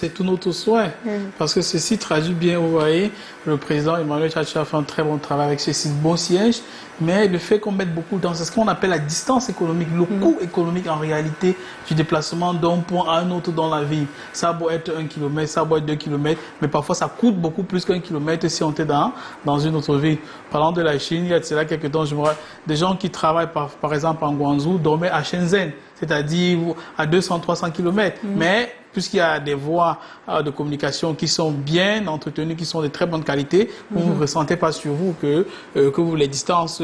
C'est tout notre souhait, parce que ceci traduit bien, vous voyez, le président Emmanuel Tchatchoua a fait un très bon travail avec ces 6 bons sièges, mais le fait qu'on mette beaucoup dans ce qu'on appelle la distance économique, le coût économique en réalité du déplacement d'un point à un autre dans la ville. Ça doit être 1 kilomètre, ça doit être 2 kilomètres, mais parfois ça coûte beaucoup plus qu'1 kilomètre si on est dans une autre ville. Parlant de la Chine, il y a de cela quelques temps, je me rappelle, des gens qui travaillent par exemple en Guangzhou dormaient à Shenzhen, c'est-à-dire à 200-300 kilomètres, mais puisqu'il y a des voies de communication qui sont bien entretenues, qui sont de très bonne qualité, vous ne ressentez pas sur vous que les distances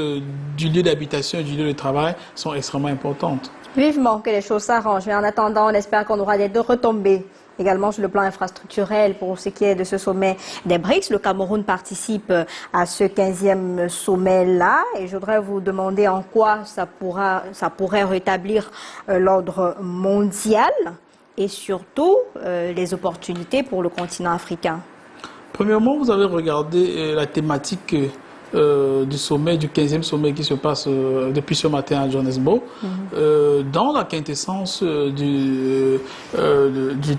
du lieu d'habitation et du lieu de travail sont extrêmement importantes. Vivement que les choses s'arrangent, mais en attendant, on espère qu'on aura des retombées également sur le plan infrastructurel pour ce qui est de ce sommet des BRICS. Le Cameroun participe à ce 15e sommet-là et je voudrais vous demander en quoi ça pourrait rétablir l'ordre mondial et surtout les opportunités pour le continent africain. Premièrement, vous avez regardé la thématique du sommet, du 15e sommet qui se passe depuis ce matin à Johannesburg. Dans la quintessence du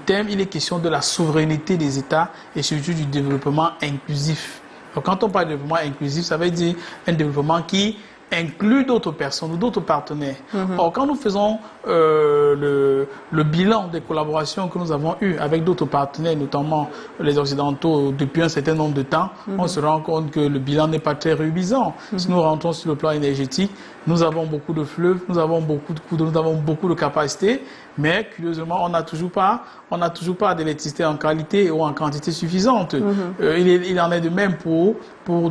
thème, il est question de la souveraineté des États et surtout du développement inclusif. Donc, quand on parle de développement inclusif, ça veut dire un développement qui inclut d'autres personnes ou d'autres partenaires. Or, quand nous faisons le bilan des collaborations que nous avons eues avec d'autres partenaires, notamment les Occidentaux, depuis un certain nombre de temps, on se rend compte que le bilan n'est pas très réjouissant. Si nous rentrons sur le plan énergétique, nous avons beaucoup de fleuves, nous avons beaucoup de cours d'eau, nous avons beaucoup de capacités, mais curieusement, on n'a toujours pas d'électricité en qualité ou en quantité suffisante. Il en est de même pour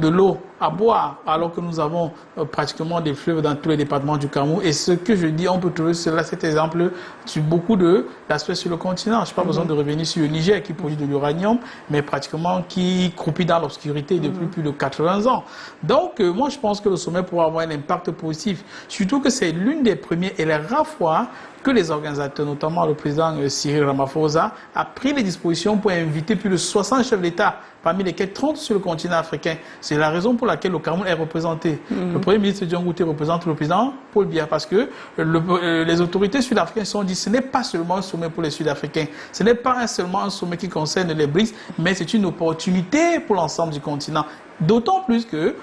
de l'eau à boire, alors que nous avons pratiquement des fleuves dans tous les départements du Cameroun. Et ce que je dis, on peut trouver cet exemple sur beaucoup d'aspects sur le continent. Je n'ai pas besoin de revenir sur le Niger qui produit de l'uranium, mais pratiquement qui croupit dans l'obscurité depuis plus de 80 ans. Donc, moi, je pense que le sommet pourra avoir un impact positif. Surtout que c'est l'une des premières et les rares fois que les organisateurs, notamment le président Cyril Ramaphosa, a pris les dispositions pour inviter plus de 60 chefs d'État, parmi lesquels 30 sur le continent africain. C'est la raison pour laquelle le Cameroun est représenté. Le Premier ministre John Ngouté représente le président Paul Biya, parce que les autorités sud-africaines se sont dit que ce n'est pas seulement un sommet pour les Sud-Africains, ce n'est pas seulement un sommet qui concerne les BRICS, mais c'est une opportunité pour l'ensemble du continent. D'autant plus que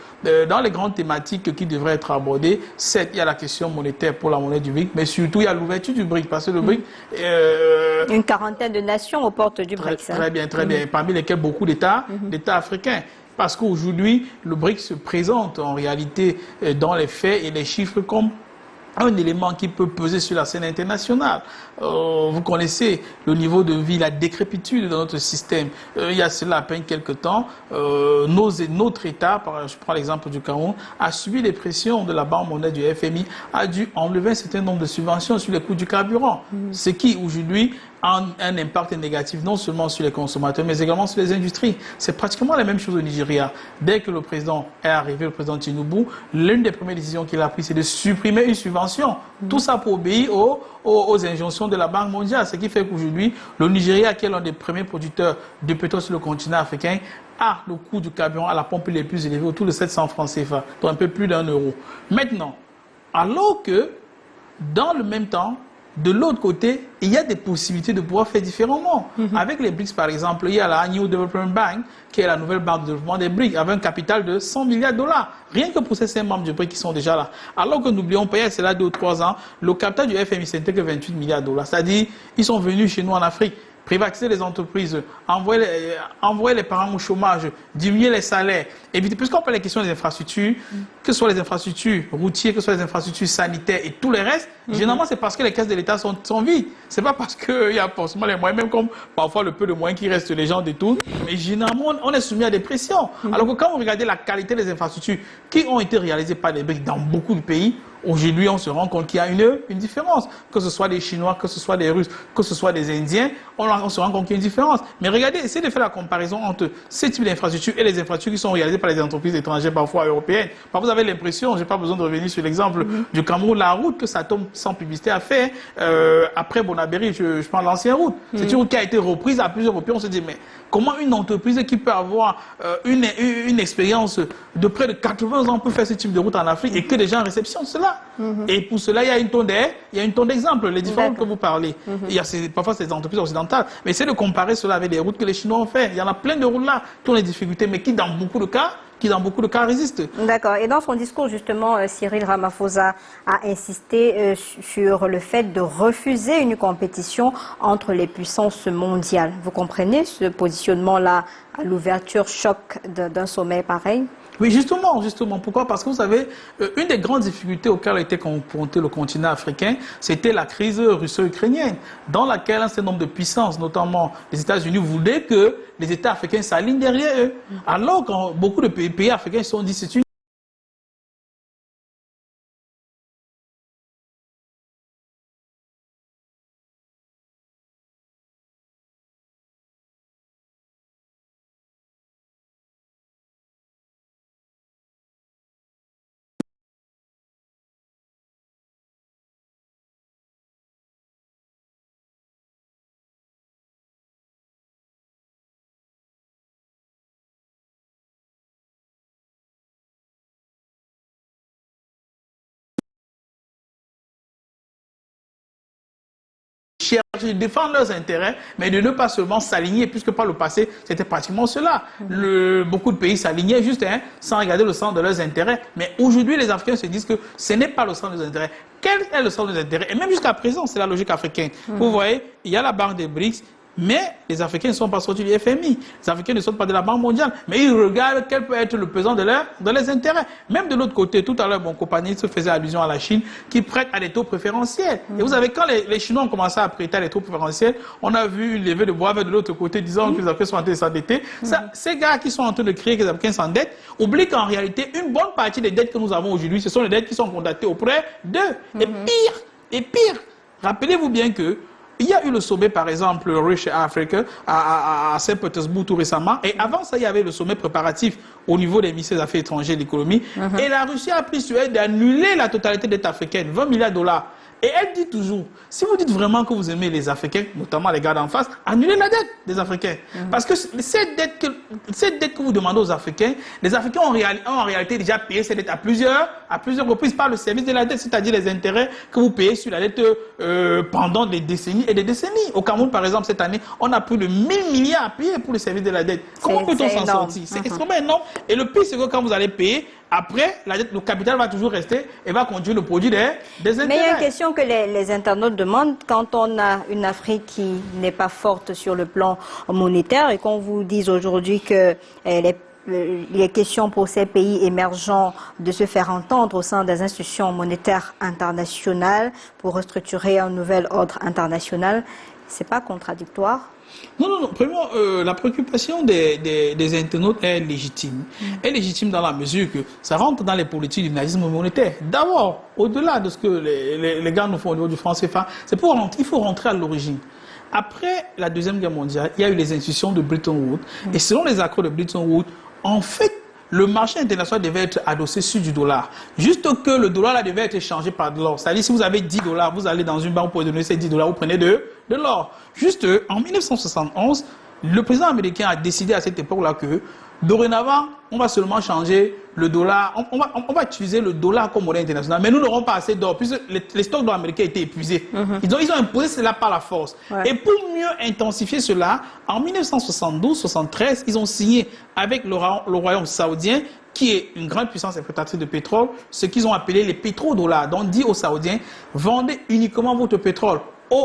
dans les grandes thématiques qui devraient être abordées, certes, il y a la question monétaire pour la monnaie du BRIC, mais surtout il y a l'ouverture du BRIC, parce que le BRIC... une quarantaine de nations aux portes du BRIC. Très bien, parmi lesquelles beaucoup d'États africains. Parce qu'aujourd'hui, le BRIC se présente en réalité dans les faits et les chiffres comme un élément qui peut peser sur la scène internationale. Vous connaissez le niveau de vie, la décrépitude de notre système. Il y a cela à peine quelques temps, notre État, je prends l'exemple du Cameroun, a subi les pressions de la Banque monnaie du FMI, a dû enlever un certain nombre de subventions sur les coûts du carburant. Ce qui, aujourd'hui, a un impact négatif non seulement sur les consommateurs, mais également sur les industries. C'est pratiquement la même chose au Nigeria. Dès que le président est arrivé, le président Tinubu, l'une des premières décisions qu'il a prises, c'est de supprimer une subvention. Tout ça pour obéir aux injonctions de la Banque mondiale. Ce qui fait qu'aujourd'hui, le Nigeria, qui est l'un des premiers producteurs de pétrole sur le continent africain, a le coût du carburant à la pompe les plus élevés, autour de 700 francs CFA, donc un peu plus d'1 euro. Maintenant, alors que, dans le même temps, de l'autre côté, il y a des possibilités de pouvoir faire différemment. Avec les BRICS, par exemple, il y a la New Development Bank, qui est la nouvelle banque de développement des BRICS, avec un capital de 100 milliards de dollars. Rien que pour ces 5 membres du BRICS qui sont déjà là. Alors que n'oublions pas, il y a cela 2 ou 3 ans, le capital du FMI, c'était que 28 milliards de dollars. C'est-à-dire, ils sont venus chez nous en Afrique, privatiser les entreprises, envoyer les parents au chômage, diminuer les salaires, éviter, puisqu'on parle des questions des infrastructures, que ce soit les infrastructures routières, que ce soit les infrastructures sanitaires et tout le reste, généralement c'est parce que les caisses de l'État sont vides. C'est pas parce qu'il y a forcément les moyens, même comme parfois le peu de moyens qui restent, les gens détournent, mais généralement on est soumis à des pressions. Alors que quand vous regardez la qualité des infrastructures qui ont été réalisées par les BRICS dans beaucoup de pays, aujourd'hui, on se rend compte qu'il y a une différence. Que ce soit des Chinois, que ce soit des Russes, que ce soit des Indiens, on se rend compte qu'il y a une différence. Mais regardez, essayez de faire la comparaison entre ces types d'infrastructures et les infrastructures qui sont réalisées par les entreprises étrangères, parfois européennes. Parfois, vous avez l'impression, je n'ai pas besoin de revenir sur l'exemple du Cameroun, la route que Satom, sans publicité, a fait après Bonabéry, je prends l'ancienne route. C'est une route qui a été reprise à plusieurs reprises. On se dit, mais comment une entreprise qui peut avoir une expérience de près de 80 ans peut faire ce type de route en Afrique et que des gens réceptionnent cela? ça. Et pour cela, il y a une tonne d'exemples, les différentes que vous parlez. Il y a parfois ces entreprises occidentales. Mais c'est de comparer cela avec les routes que les Chinois ont fait. Il y en a plein de routes là, qui ont des difficultés, mais qui dans beaucoup de cas résistent. D'accord. Et dans son discours, justement, Cyril Ramaphosa a insisté sur le fait de refuser une compétition entre les puissances mondiales. Vous comprenez ce positionnement-là à l'ouverture choc d'un sommet pareil? Oui, justement. Pourquoi? Parce que vous savez, une des grandes difficultés auxquelles a été confronté le continent africain, c'était la crise russo-ukrainienne, dans laquelle un certain nombre de puissances, notamment les États-Unis, voulaient que les États africains s'alignent derrière eux. Alors que beaucoup de pays africains se sont dit c'est une chercher, défendre leurs intérêts, mais de ne pas seulement s'aligner, puisque par le passé, c'était pratiquement cela. Beaucoup de pays s'alignaient juste sans regarder le centre de leurs intérêts. Mais aujourd'hui, les Africains se disent que ce n'est pas le centre des intérêts. Quel est le centre des intérêts? Et même jusqu'à présent, c'est la logique africaine. Vous voyez, il y a la banque des BRICS, mais les Africains ne sont pas sortis du FMI. Les Africains ne sont pas de la Banque mondiale. Mais ils regardent quel peut être le pesant de leurs intérêts. Même de l'autre côté, tout à l'heure, mon compagnie se faisait allusion à la Chine qui prête à des taux préférentiels. Et vous savez, quand les Chinois ont commencé à prêter à des taux préférentiels, on a vu une levée de bois de l'autre côté disant que les Africains sont en train de s'endetter. Ces gars qui sont en train de créer que les Africains s'endettent oublient qu'en réalité, une bonne partie des dettes que nous avons aujourd'hui, ce sont les dettes qui sont constatées auprès d'eux. Et pire, rappelez-vous bien que il y a eu le sommet, par exemple, Rich Africa à Saint-Pétersbourg tout récemment. Et avant ça, il y avait le sommet préparatif au niveau des ministères des Affaires étrangères et de l'économie. Et la Russie a pris sur elle d'annuler la totalité des dettes africaines, 20 milliards de dollars. Et elle dit toujours, si vous dites vraiment que vous aimez les Africains, notamment les gars d'en face, annulez la dette des Africains. Parce que cette dette que vous demandez aux Africains, les Africains ont en réalité déjà payé cette dette à plusieurs reprises par le service de la dette, c'est-à-dire les intérêts que vous payez sur la dette pendant des décennies et des décennies. Au Cameroun, par exemple, cette année, on a plus de 1000 milliards à payer pour le service de la dette. Comment peut-on s'en sortir? C'est extrêmement énorme. Et le pire, c'est que quand vous allez payer, après, la dette, le capital va toujours rester et va continuer de produire des intérêts. Mais il y a une question que les internautes demandent quand on a une Afrique qui n'est pas forte sur le plan monétaire et qu'on vous dise aujourd'hui que il est question pour ces pays émergents de se faire entendre au sein des institutions monétaires internationales pour restructurer un nouvel ordre international. C'est pas contradictoire? Non. Premièrement, la préoccupation des internautes est légitime. Elle est légitime dans la mesure que ça rentre dans les politiques du nazisme monétaire. D'abord, au-delà de ce que les gars nous font au niveau du franc CFA, il faut rentrer à l'origine. Après la Deuxième Guerre mondiale, il y a eu les institutions de Bretton Woods. Et selon les accords de Bretton Woods, en fait, le marché international devait être adossé sur du dollar. Juste que le dollar là, devait être échangé par de l'or. C'est-à-dire, si vous avez 10 $, vous allez dans une banque, vous pouvez donner ces 10 $, vous prenez de l'or. Juste en 1971, le président américain a décidé à cette époque-là que dorénavant, on va seulement changer le dollar, on va utiliser le dollar comme monnaie internationale, mais nous n'aurons pas assez d'or, puisque les stocks d'or américains étaient épuisés. Ils ont imposé cela par la force. Et pour mieux intensifier cela, en 1972-73, ils ont signé avec le royaume saoudien, qui est une grande puissance exportatrice de pétrole, ce qu'ils ont appelé les pétrodollars. Donc, dit aux Saoudiens, vendez uniquement votre pétrole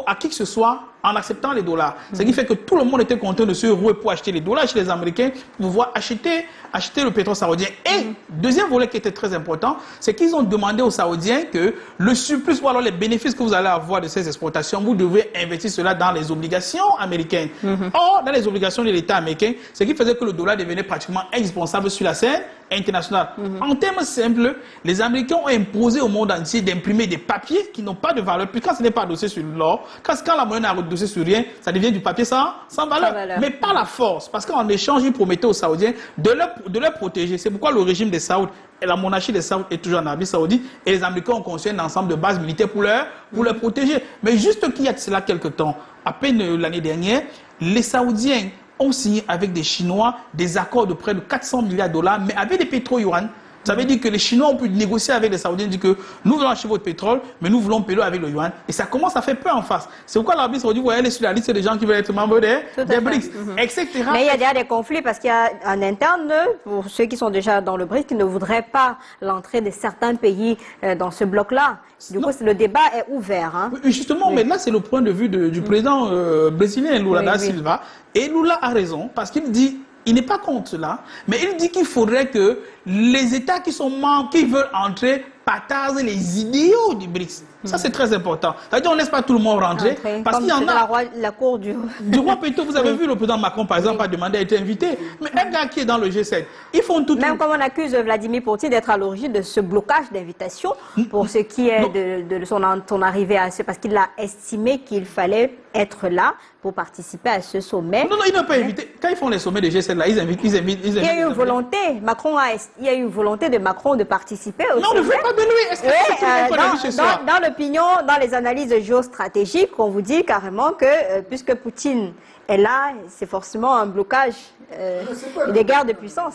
à qui que ce soit en acceptant les dollars. Ce qui fait que tout le monde était content de se rouer pour acheter les dollars chez les Américains pour pouvoir acheter le pétrole saoudien. Et deuxième volet qui était très important, c'est qu'ils ont demandé aux Saoudiens que le surplus ou alors les bénéfices que vous allez avoir de ces exportations, vous devez investir cela dans les obligations américaines. Or, dans les obligations de l'État américain, ce qui faisait que le dollar devenait pratiquement indispensable sur la scène internationale. En termes simples, les Américains ont imposé au monde entier d'imprimer des papiers qui n'ont pas de valeur. Puis quand ce n'est pas adossé sur l'or, quand la monnaie n'a adossé sur rien, ça devient du papier sans valeur. Mais pas la force. Parce qu'en échange, ils promettaient aux Saoudiens de les protéger. C'est pourquoi le régime des Saouds et la monarchie des Saouds est toujours en Arabie Saoudite. Et les Américains ont conçu un ensemble de bases militaires pour les protéger. Mais juste qu'il y a de cela quelque temps, à peine l'année dernière, les Saoudiens ont signé avec des Chinois des accords de près de 400 milliards de dollars, mais avec des pétro-yuan. Ça veut dire que les Chinois ont pu négocier avec les Saoudiens, dire que nous voulons acheter votre pétrole, mais nous voulons payer avec le yuan. Et ça commence à faire peur en face. C'est pourquoi l'Arabie Saoudite, vous voyez, elle est sur la liste des gens qui veulent être membres des BRICS, etc. Mais il y a déjà des conflits parce qu'il y a en interne, pour ceux qui sont déjà dans le BRICS, qui ne voudraient pas l'entrée de certains pays dans ce bloc-là. Du coup, le débat est ouvert. Hein. Justement, mais là, c'est le point de vue du président brésilien, Lula da Silva. Et Lula a raison, parce qu'il dit, il n'est pas contre cela, mais il dit qu'il faudrait que les États qui sont membres, qui veulent entrer, partagent les idéaux du BRICS. Ça, c'est très important. C'est-à-dire, on ne laisse pas tout le monde rentrer, parce qu'il y en a... La cour du roi Péto, vous avez vu le président Macron, par exemple, a demandé à être invité. Mais un gars qui est dans le G7, ils font tout... Même comme on accuse Vladimir Poutine d'être à l'origine de ce blocage d'invitation, pour ce qui est de son arrivée à ce... Parce qu'il a estimé qu'il fallait être là pour participer à ce sommet. Non, il n'a pas invité. Quand ils font les sommets de G7, là, ils invitent. Il y a eu une volonté. Il y a eu une volonté de Macron de participer au sommet. Non, ne veut pas de lui. Est-ce que c'est dans l'opinion, dans les analyses géostratégiques, on vous dit carrément que puisque Poutine est là, c'est forcément un blocage des guerres de puissance.